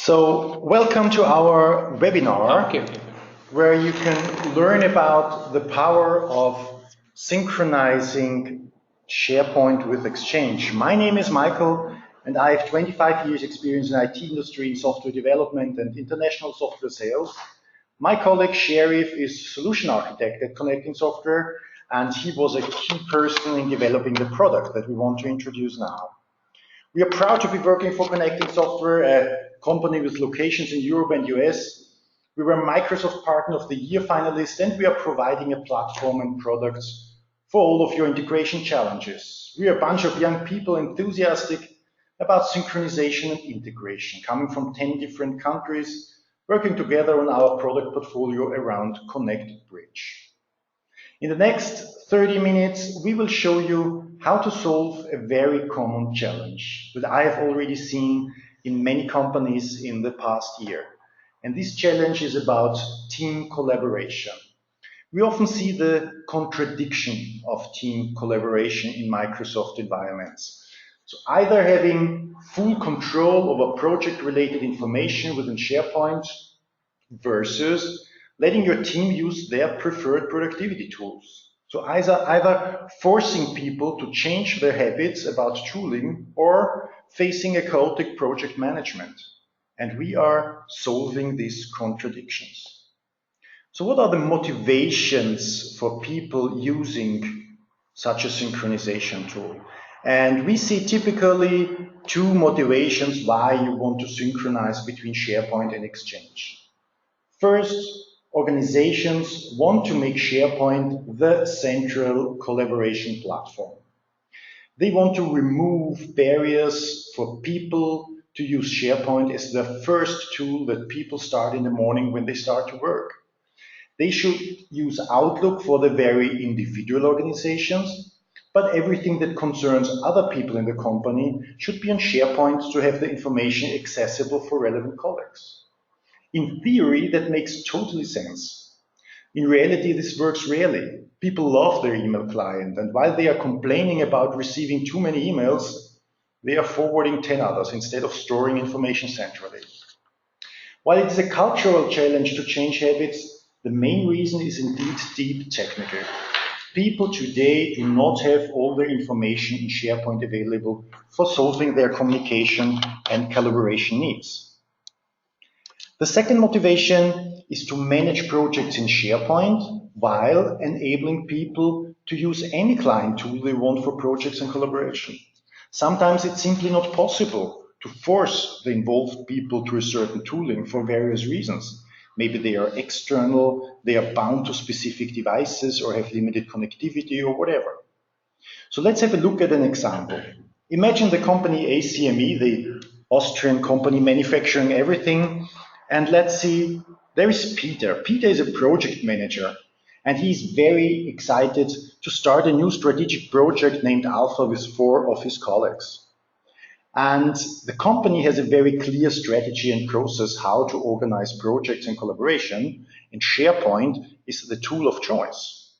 So, welcome to our webinar, where you can learn about the power of synchronizing SharePoint with Exchange. My name is Michael, and I have 25 years experience in IT industry, in software development and international software sales. My colleague Sharif is solution architect at Connecting Software, and he was a key person in developing the product that we want to introduce now. We are proud to be working for Connecting Software, a company with locations in Europe and US. We were Microsoft Partner of the Year finalist, and we are providing a platform and products for all of your integration challenges. We are a bunch of young people enthusiastic about synchronization and integration, coming from 10 different countries, working together on our product portfolio around Connect Bridge. In the next 30 minutes, we will show you how to solve a very common challenge that I have already seen in many companies in the past year. And this challenge is about team collaboration. We often see the contradiction of team collaboration in Microsoft environments. So either having full control over project-related information within SharePoint versus letting your team use their preferred productivity tools. So either forcing people to change their habits about tooling or facing a chaotic project management. And we are solving these contradictions. So what are the motivations for people using such a synchronization tool? And we see typically two motivations why you want to synchronize between SharePoint and Exchange. First, organizations want to make SharePoint the central collaboration platform. They want to remove barriers for people to use SharePoint as the first tool that people start in the morning when they start to work. They should use Outlook for the very individual organizations, but everything that concerns other people in the company should be on SharePoint to have the information accessible for relevant colleagues. In theory, that makes totally sense. In reality, this works rarely. People love their email client, and while they are complaining about receiving too many emails, they are forwarding 10 others instead of storing information centrally. While it is a cultural challenge to change habits, the main reason is indeed deep technical. People today do not have all their information in SharePoint available for solving their communication and collaboration needs. The second motivation is to manage projects in SharePoint while enabling people to use any client tool they want for projects and collaboration. Sometimes it's simply not possible to force the involved people to a certain tooling for various reasons. Maybe they are external, they are bound to specific devices or have limited connectivity or whatever. So let's have a look at an example. Imagine the company ACME, the Austrian company manufacturing everything. And let's see, there is Peter. Peter is a project manager, and he's very excited to start a new strategic project named Alpha with 4 of his colleagues. And the company has a very clear strategy and process how to organize projects and collaboration, and SharePoint is the tool of choice.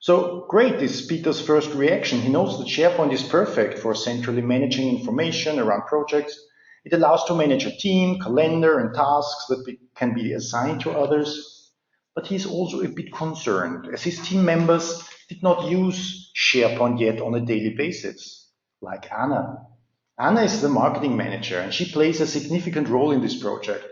So great is Peter's first reaction. He knows that SharePoint is perfect for centrally managing information around projects. It allows to manage a team, calendar, and tasks that can be assigned to others. But he's also a bit concerned, as his team members did not use SharePoint yet on a daily basis, like Anna. Anna is the marketing manager, and she plays a significant role in this project.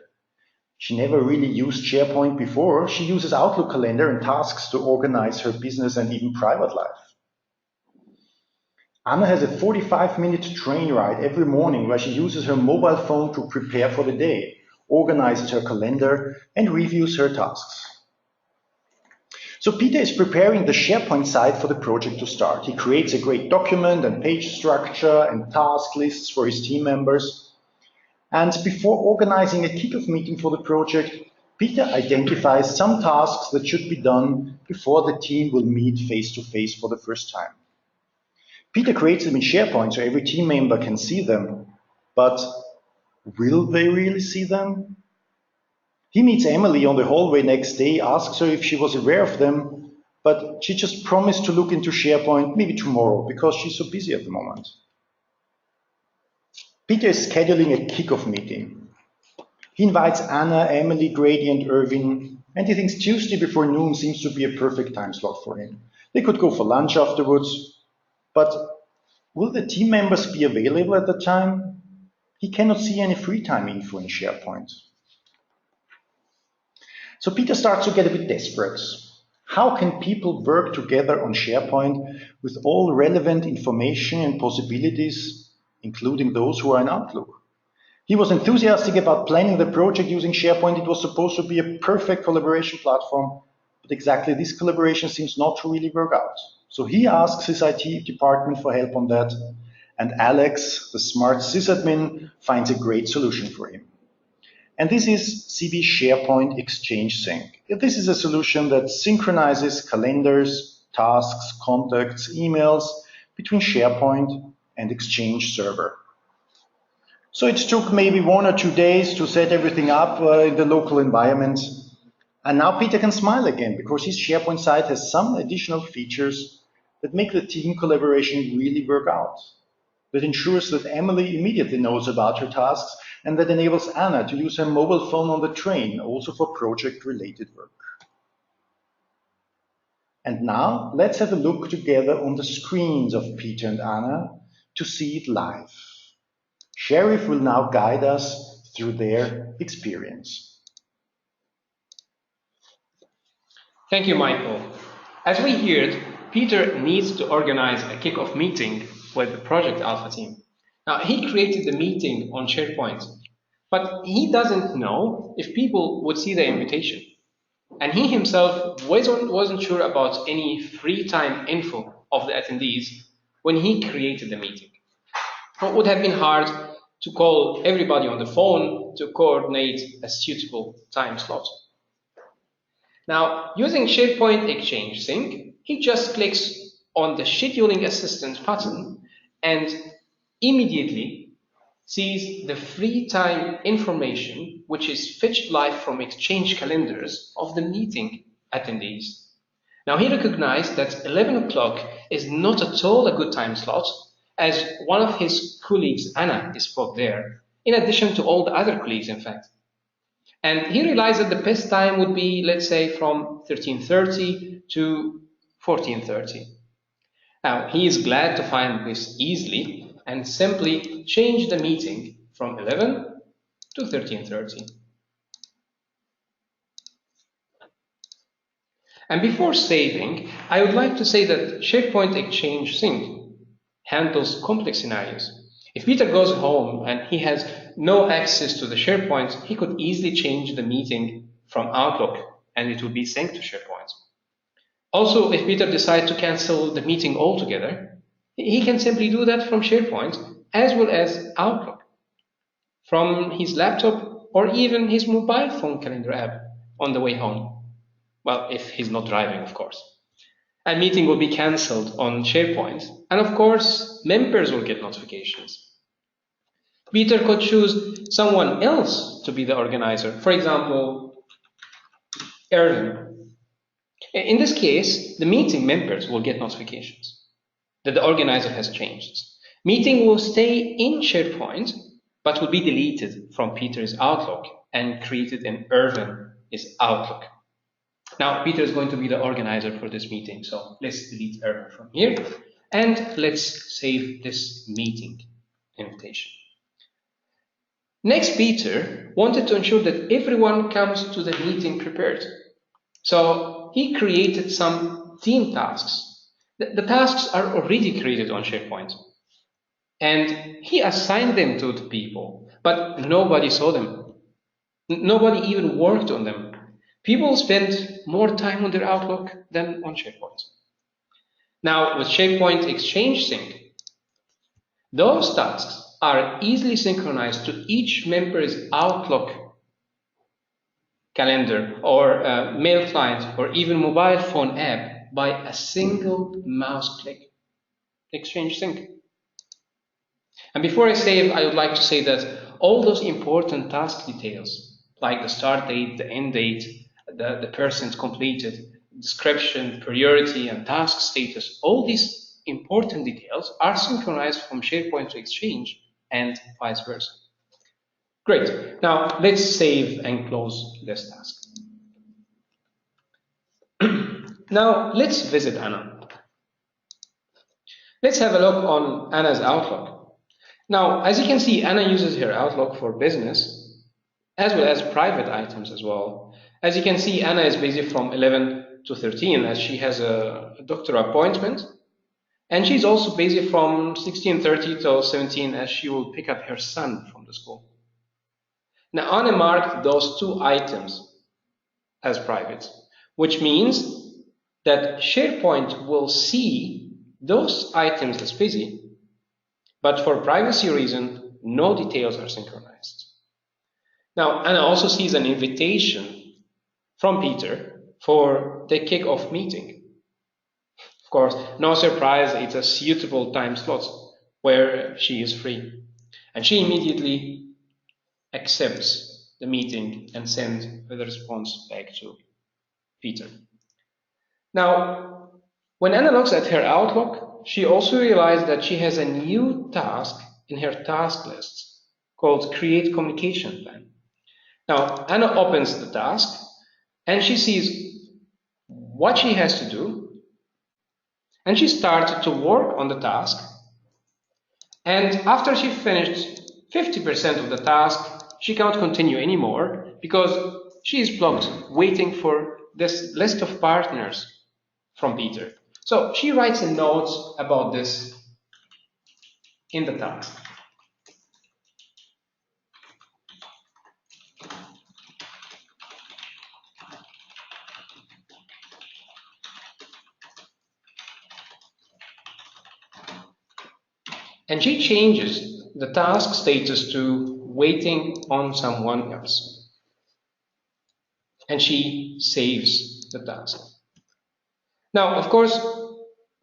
She never really used SharePoint before. She uses Outlook calendar and tasks to organize her business and even private life. Anna has a 45-minute train ride every morning where she uses her mobile phone to prepare for the day, organizes her calendar, and reviews her tasks. So Peter is preparing the SharePoint site for the project to start. He creates a great document and page structure and task lists for his team members. And before organizing a kickoff meeting for the project, Peter identifies some tasks that should be done before the team will meet face-to-face for the first time. Peter creates them in SharePoint so every team member can see them, but will they really see them? He meets Emily on the hallway next day, asks her if she was aware of them, but she just promised to look into SharePoint maybe tomorrow because she's so busy at the moment. Peter is scheduling a kickoff meeting. He invites Anna, Emily, Grady, and Irvin, and he thinks Tuesday before noon seems to be a perfect time slot for him. They could go for lunch afterwards, but will the team members be available at the time? He cannot see any free time info in SharePoint. So Peter starts to get a bit desperate. How can people work together on SharePoint with all relevant information and possibilities, including those who are in Outlook? He was enthusiastic about planning the project using SharePoint. It was supposed to be a perfect collaboration platform, but exactly this collaboration seems not to really work out. So he asks his IT department for help on that, and Alex, the smart sysadmin, finds a great solution for him. And this is CB SharePoint Exchange Sync. This is a solution that synchronizes calendars, tasks, contacts, emails between SharePoint and Exchange server. So it took maybe 1 or 2 days to set everything up in the local environment. And now Peter can smile again because his SharePoint site has some additional features that make the team collaboration really work out. That ensures that Emily immediately knows about her tasks and that enables Anna to use her mobile phone on the train, also for project-related work. And now let's have a look together on the screens of Peter and Anna to see it live. Sheriff will now guide us through their experience. Thank you, Michael. As we heard, Peter needs to organize a kickoff meeting with the Project Alpha team. Now, he created the meeting on SharePoint, but he doesn't know if people would see the invitation. And he himself wasn't sure about any free time info of the attendees when he created the meeting. It would have been hard to call everybody on the phone to coordinate a suitable time slot. Now, using SharePoint Exchange Sync, he just clicks on the Scheduling Assistant button and immediately sees the free time information, which is fetched live from Exchange calendars of the meeting attendees. Now, he recognized that 11 o'clock is not at all a good time slot, as one of his colleagues, Anna, is booked there, in addition to all the other colleagues, in fact. And he realized that the best time would be, let's say, from 13:30 to 14:30. Now, he is glad to find this easily and simply change the meeting from 11 to 13:30. And before saving, I would like to say that SharePoint Exchange Sync handles complex scenarios. If Peter goes home and he has no access to the SharePoint, he could easily change the meeting from Outlook and it would be synced to SharePoint. Also, if Peter decides to cancel the meeting altogether, he can simply do that from SharePoint as well as Outlook, from his laptop or even his mobile phone calendar app on the way home. Well, if he's not driving, of course. A meeting will be cancelled on SharePoint, and of course, members will get notifications. Peter could choose someone else to be the organizer, for example, Erwin. In this case, the meeting members will get notifications that the organizer has changed. Meeting will stay in SharePoint, but will be deleted from Peter's Outlook and created in Erwin's Outlook. Now, Peter is going to be the organizer for this meeting, so let's delete Erwin from here, and let's save this meeting invitation. Next, Peter wanted to ensure that everyone comes to the meeting prepared. So he created some team tasks. The tasks are already created on SharePoint, and he assigned them to the people, but nobody saw them. Nobody even worked on them. People spend more time on their Outlook than on SharePoint. Now, with SharePoint Exchange Sync, those tasks are easily synchronized to each member's Outlook calendar or mail client or even mobile phone app by a single mouse click. Exchange Sync. And before I save, I would like to say that all those important task details, like the start date, the end date, the percent completed, description, priority, and task status, all these important details are synchronized from SharePoint to Exchange and vice versa. Great. Now let's save and close this task. Now let's visit Anna. Let's have a look on Anna's Outlook. Now, as you can see, Anna uses her Outlook for business as well as private items as well. As you can see, Anna is busy from 11 to 13 as she has a doctor appointment. And she's also busy from 16:30 till 17 as she will pick up her son from the school. Now, Anna marked those two items as private, which means that SharePoint will see those items as busy, but for privacy reason, no details are synchronized. Now, Anna also sees an invitation from Peter for the kickoff meeting. Of course, no surprise, it's a suitable time slot where she is free. And she immediately accepts the meeting and sends the response back to Peter. Now, when Anna looks at her Outlook, she also realized that she has a new task in her task list called Create Communication Plan. Now, Anna opens the task and she sees what she has to do, and she started to work on the task. And after she finished 50% of the task, she can't continue anymore because she is blocked waiting for this list of partners from Peter. So she writes a note about this in the task. And she changes the task status to waiting on someone else. And she saves the task. Now, of course,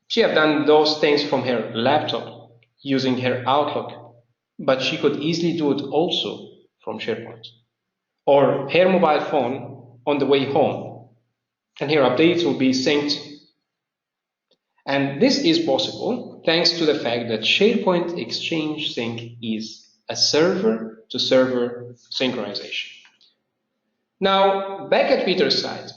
she had done those things from her laptop using her Outlook, but she could easily do it also from SharePoint or her mobile phone on the way home. And her updates will be synced. And this is possible thanks to the fact that SharePoint Exchange Sync is a server-to-server synchronization. Now, back at Peter's side.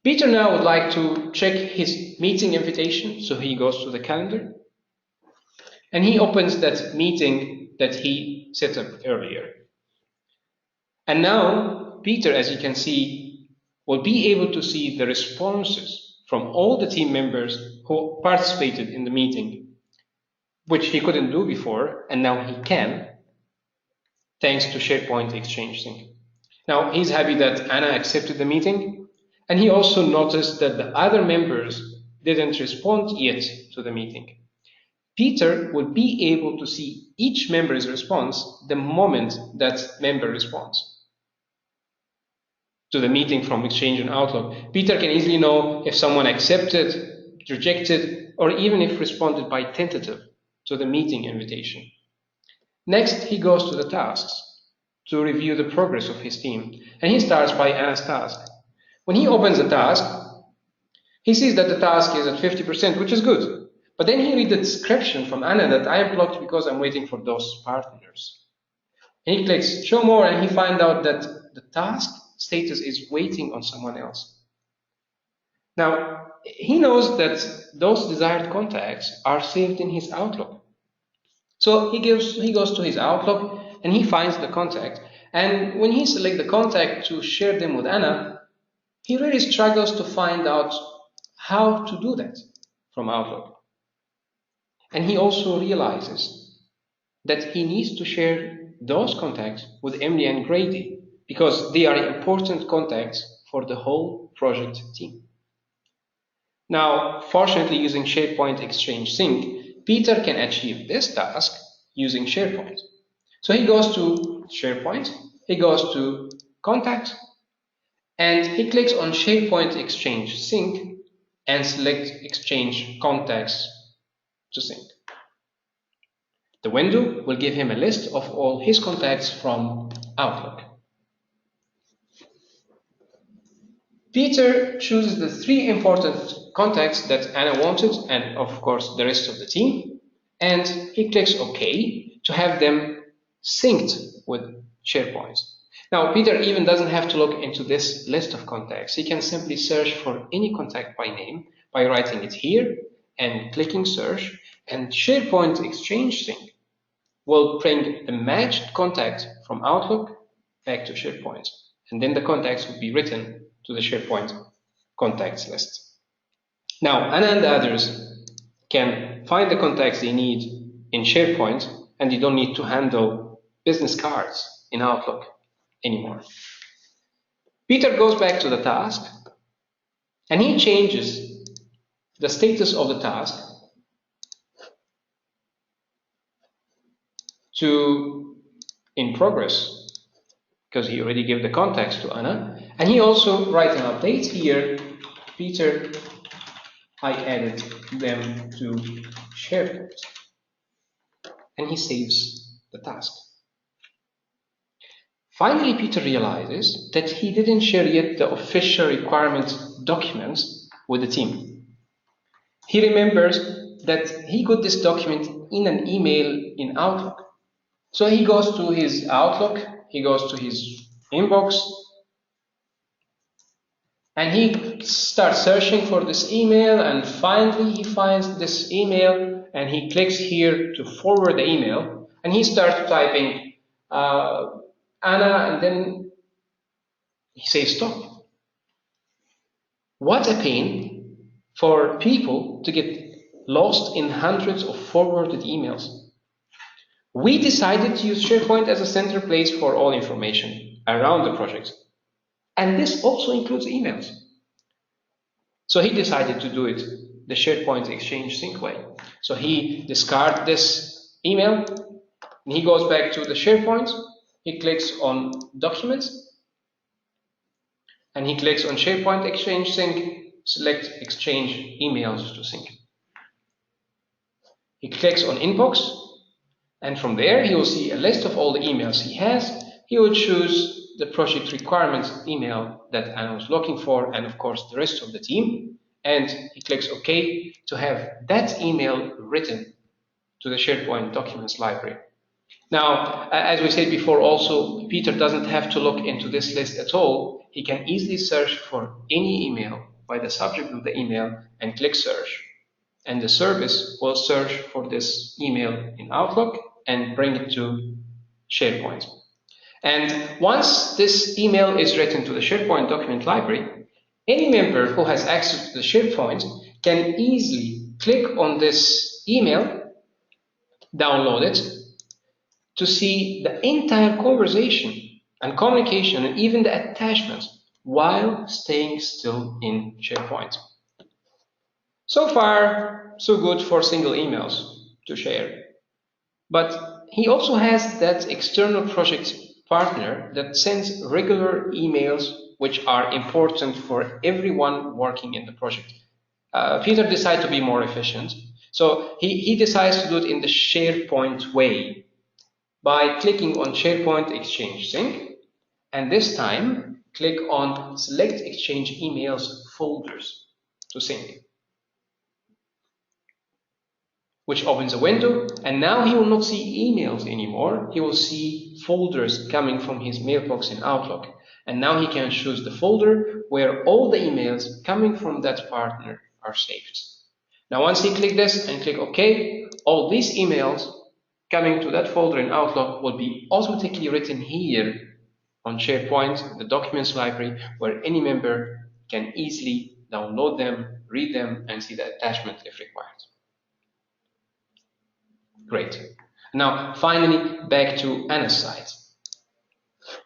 Peter now would like to check his meeting invitation, so he goes to the calendar. And he opens that meeting that he set up earlier. And now, Peter, as you can see, will be able to see the responses from all the team members who participated in the meeting, which he couldn't do before, and now he can, thanks to SharePoint Exchange Sync. Now, he's happy that Anna accepted the meeting, and he also noticed that the other members didn't respond yet to the meeting. Peter will be able to see each member's response the moment that member responds to the meeting from Exchange and Outlook. Peter can easily know if someone accepted, rejected, or even if responded by tentative to the meeting invitation. Next, he goes to the tasks to review the progress of his team, and he starts by Anna's task. When he opens the task, he sees that the task is at 50%, which is good. But then he reads the description from Anna that I am blocked because I'm waiting for those partners. And he clicks show more, and he finds out that the task status is waiting on someone else. Now, he knows that those desired contacts are saved in his Outlook. So he goes to his Outlook and he finds the contact. And when he selects the contact to share them with Anna, he really struggles to find out how to do that from Outlook. And he also realizes that he needs to share those contacts with Emily and Grady because they are important contacts for the whole project team. Now, fortunately, using SharePoint Exchange Sync, Peter can achieve this task using SharePoint. So he goes to SharePoint, he goes to Contacts, and he clicks on SharePoint Exchange Sync and selects Exchange Contacts to sync. The window will give him a list of all his contacts from Outlook. Peter chooses the 3 important contacts that Anna wanted, and of course the rest of the team, and he clicks OK to have them synced with SharePoint. Now, Peter even doesn't have to look into this list of contacts. He can simply search for any contact by name by writing it here and clicking search, and SharePoint Exchange Sync will bring the matched contact from Outlook back to SharePoint. And then the contacts will be written to the SharePoint contacts list. Now, Anna and the others can find the contacts they need in SharePoint, and they don't need to handle business cards in Outlook anymore. Peter goes back to the task, and he changes the status of the task to in progress, because he already gave the contacts to Anna, and he also writes an update here. Peter, I added them to SharePoint, and he saves the task. Finally, Peter realizes that he didn't share yet the official requirement documents with the team. He remembers that he got this document in an email in Outlook. So he goes to his Outlook, he goes to his inbox, and he starts searching for this email, and finally he finds this email, and he clicks here to forward the email, and he starts typing Anna, and then he says stop. What a pain for people to get lost in hundreds of forwarded emails. We decided to use SharePoint as a center place for all information around the project. And this also includes emails. So he decided to do it the SharePoint Exchange Sync way. So he discards this email, and he goes back to the SharePoint. He clicks on Documents, and he clicks on SharePoint Exchange Sync, select Exchange Emails to Sync. He clicks on Inbox, and from there he will see a list of all the emails he has. He will choose the project requirements email that Anna was looking for, and of course the rest of the team, and he clicks OK to have that email written to the SharePoint Documents library. Now, as we said before also, Peter doesn't have to look into this list at all. He can easily search for any email by the subject of the email and click search. And the service will search for this email in Outlook and bring it to SharePoint. And once this email is written to the SharePoint document library, any member who has access to the SharePoint can easily click on this email, download it, to see the entire conversation and communication and even the attachments while staying still in SharePoint. So far, so good for single emails to share. But he also has that external project partner that sends regular emails which are important for everyone working in the project. Peter decided to be more efficient. So he decides to do it in the SharePoint way by clicking on SharePoint Exchange Sync, and this time click on Select Exchange Emails Folders to sync, which opens a window, and now he will not see emails anymore. He will see folders coming from his mailbox in Outlook, and now he can choose the folder where all the emails coming from that partner are saved. Now once he click this and click OK, all these emails coming to that folder in Outlook will be automatically written here on SharePoint, the documents library, where any member can easily download them, read them, and see the attachment if required. Great. Now, finally, back to Anna's side.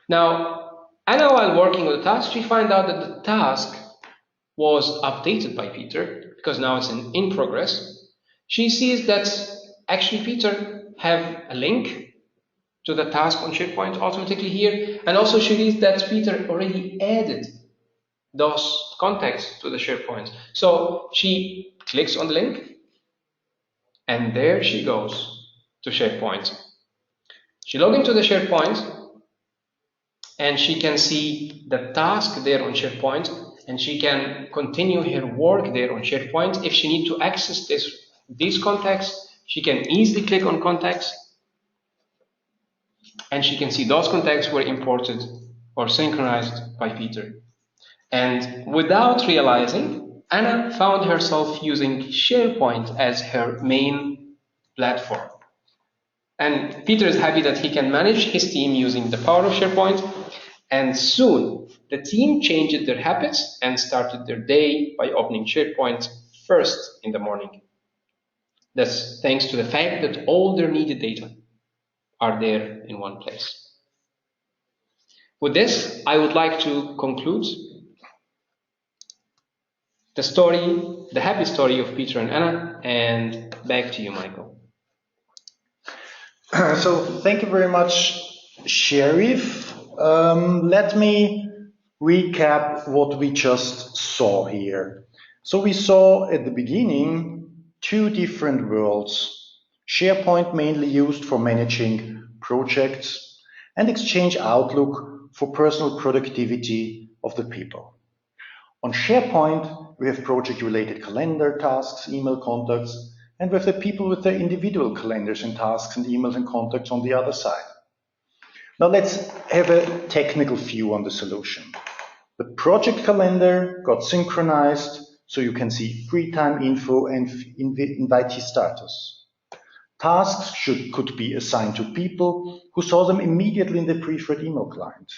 Now, Anna, while working on the task, she found out that the task was updated by Peter, because now it's in progress. She sees that actually Peter have a link to the task on SharePoint automatically here, and also she reads that Peter already added those contacts to the SharePoint. So she clicks on the link, and there she goes to SharePoint. She logs into the SharePoint, and she can see the task there on SharePoint, and she can continue her work there on SharePoint. If she needs to access these contacts, she can easily click on contacts and she can see those contacts were imported or synchronized by Peter. And without realizing, Anna found herself using SharePoint as her main platform. And Peter is happy that he can manage his team using the power of SharePoint. And soon, the team changed their habits and started their day by opening SharePoint first in the morning. That's thanks to the fact that all their needed data are there in one place. With this, I would like to conclude the story, the happy story of Peter and Anna, and back to you, Michael. So thank you very much, Sheriff. Let me recap what we just saw here. So we saw at the beginning two different worlds. SharePoint mainly used for managing projects, and Exchange Outlook for personal productivity of the people. On SharePoint, we have project-related calendar, tasks, email contacts, and we have the people with their individual calendars and tasks and emails and contacts on the other side. Now let's have a technical view on the solution. The project calendar got synchronized so you can see free time info and invitee status. Tasks could be assigned to people who saw them immediately in the preferred email client.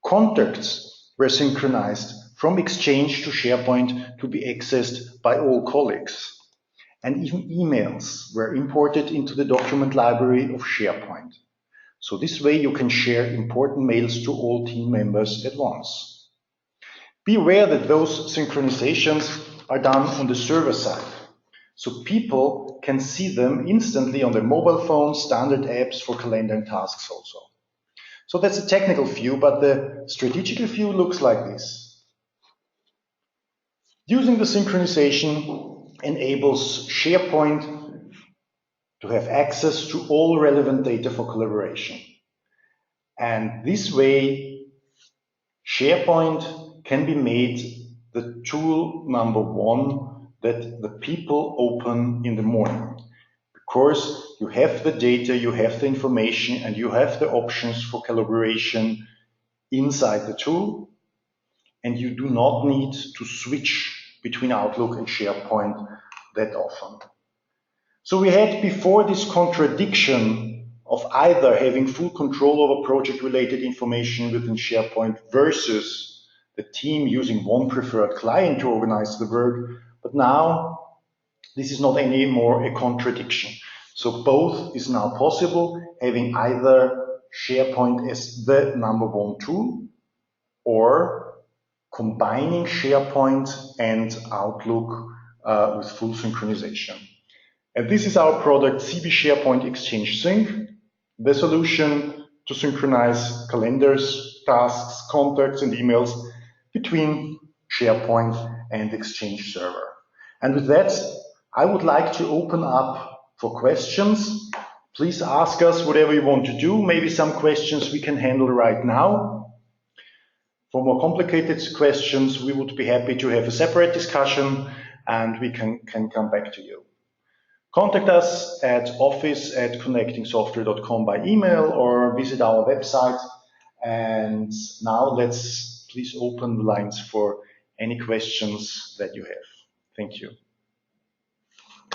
Contacts were synchronized from Exchange to SharePoint to be accessed by all colleagues. And even emails were imported into the document library of SharePoint. So this way you can share important mails to all team members at once. Be aware that those synchronizations are done on the server side. So people can see them instantly on their mobile phones, standard apps for calendar and tasks also. So that's a technical view, but the strategical view looks like this. Using the synchronization enables SharePoint to have access to all relevant data for collaboration. And this way, SharePoint can be made the tool number one that the people open in the morning. Because you have the data, you have the information, and you have the options for collaboration inside the tool, and you do not need to switch between Outlook and SharePoint that often. So we had before this contradiction of either having full control over project-related information within SharePoint versus the team using one preferred client to organize the work, but now this is not anymore a contradiction. So both is now possible, having either SharePoint as the number one tool or combining SharePoint and Outlook with full synchronization. And this is our product CB SharePoint Exchange Sync, the solution to synchronize calendars, tasks, contacts, and emails between SharePoint and Exchange Server. And with that, I would like to open up for questions. Please ask us whatever you want to do. Maybe some questions we can handle right now. For more complicated questions, we would be happy to have a separate discussion and we can come back to you. Contact us at office@connectingsoftware.com by email or visit our website. And now let's please open the lines for any questions that you have. Thank you.